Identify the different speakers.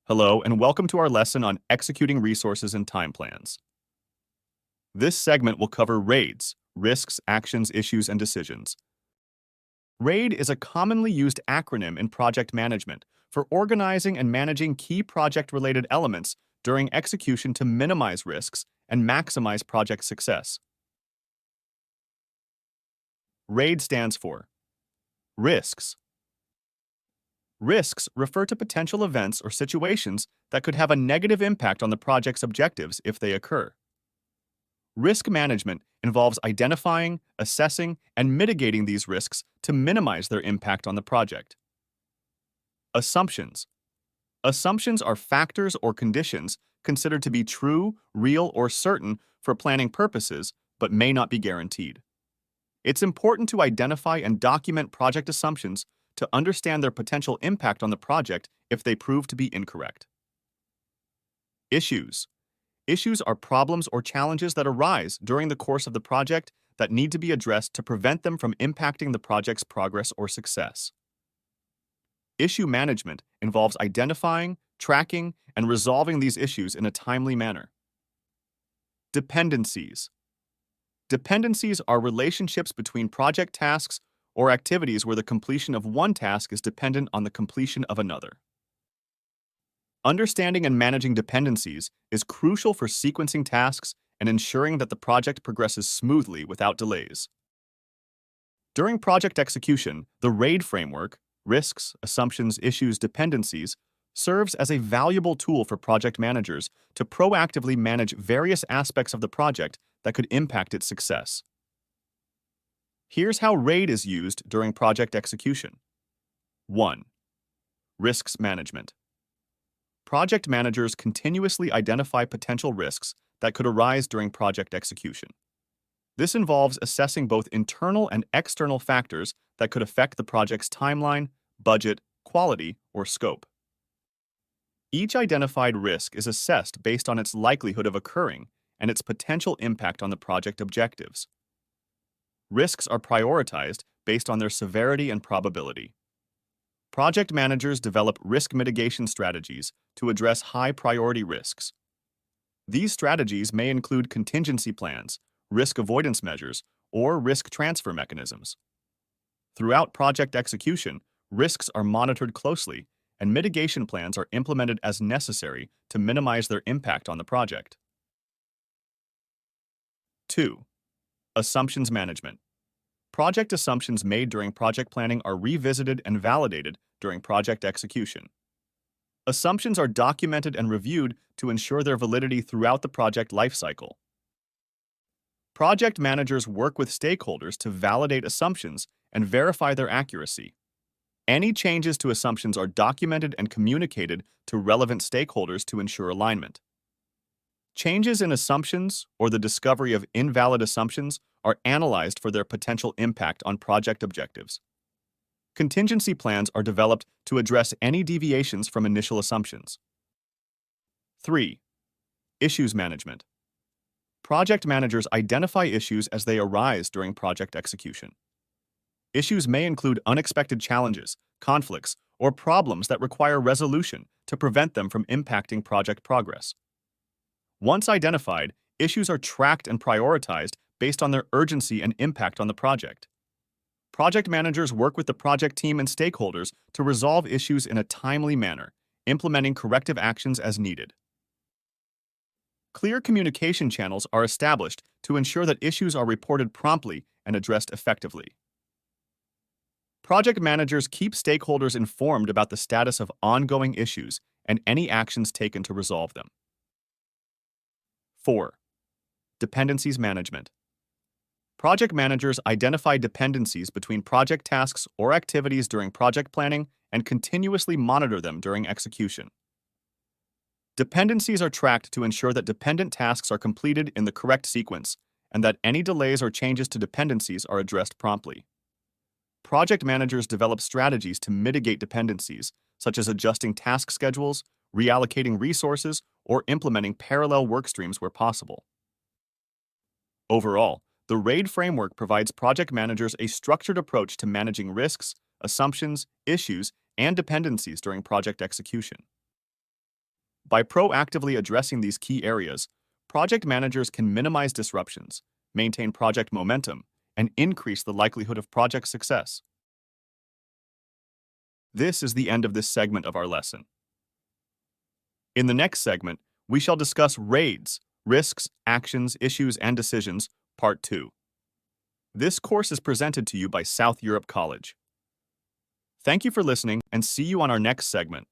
Speaker 1: Hello, and welcome to our lesson on executing resources and time plans. This segment will cover RAIDs, risks, actions, issues, and decisions. RAID is a commonly used acronym in project management for organizing and managing key project-related elements during execution to minimize risks and maximize project success. RAID stands for Risks. Risks refer to potential events or situations that could have a negative impact on the project's objectives if they occur. Risk management involves identifying, assessing, and mitigating these risks to minimize their impact on the project. Assumptions. Assumptions are factors or conditions considered to be true, real, or certain for planning purposes, but may not be guaranteed. It's important to identify and document project assumptions to understand their potential impact on the project if they prove to be incorrect. Issues. Issues are problems or challenges that arise during the course of the project that need to be addressed to prevent them from impacting the project's progress or success. Issue management involves identifying, tracking, and resolving these issues in a timely manner. Dependencies. Dependencies are relationships between project tasks or activities where the completion of one task is dependent on the completion of another. Understanding and managing dependencies is crucial for sequencing tasks and ensuring that the project progresses smoothly without delays. During project execution, the RAID framework, risks, assumptions, issues, dependencies, serves as a valuable tool for project managers to proactively manage various aspects of the project that could impact its success. Here's how RAID is used during project execution. 1. Risks management. Project managers continuously identify potential risks that could arise during project execution. This involves assessing both internal and external factors that could affect the project's timeline, budget, quality, or scope. Each identified risk is assessed based on its likelihood of occurring and its potential impact on the project objectives. Risks are prioritized based on their severity and probability. Project managers develop risk mitigation strategies to address high-priority risks. These strategies may include contingency plans, risk avoidance measures, or risk transfer mechanisms. Throughout project execution, risks are monitored closely, and mitigation plans are implemented as necessary to minimize their impact on the project. 2. Assumptions management. Project assumptions made during project planning are revisited and validated during project execution. Assumptions are documented and reviewed to ensure their validity throughout the project lifecycle. Project managers work with stakeholders to validate assumptions and verify their accuracy. Any changes to assumptions are documented and communicated to relevant stakeholders to ensure alignment. Changes in assumptions or the discovery of invalid assumptions are analyzed for their potential impact on project objectives. Contingency plans are developed to address any deviations from initial assumptions. 3. Issues management. Project managers identify issues as they arise during project execution. Issues may include unexpected challenges, conflicts, or problems that require resolution to prevent them from impacting project progress. Once identified, issues are tracked and prioritized based on their urgency and impact on the project. Project managers work with the project team and stakeholders to resolve issues in a timely manner, implementing corrective actions as needed. Clear communication channels are established to ensure that issues are reported promptly and addressed effectively. Project managers keep stakeholders informed about the status of ongoing issues and any actions taken to resolve them. 4. Dependencies management. Project managers identify dependencies between project tasks or activities during project planning and continuously monitor them during execution. Dependencies are tracked to ensure that dependent tasks are completed in the correct sequence and that any delays or changes to dependencies are addressed promptly. Project managers develop strategies to mitigate dependencies, such as adjusting task schedules, reallocating resources, or implementing parallel work streams where possible. Overall, the RAID framework provides project managers a structured approach to managing risks, assumptions, issues, and dependencies during project execution. By proactively addressing these key areas, project managers can minimize disruptions, maintain project momentum, and increase the likelihood of project success. This is the end of this segment of our lesson. In the next segment, we shall discuss RAIDs, Risks, Actions, Issues, and Decisions, Part 2. This course is presented to you by South Europe College. Thank you for listening, and see you on our next segment.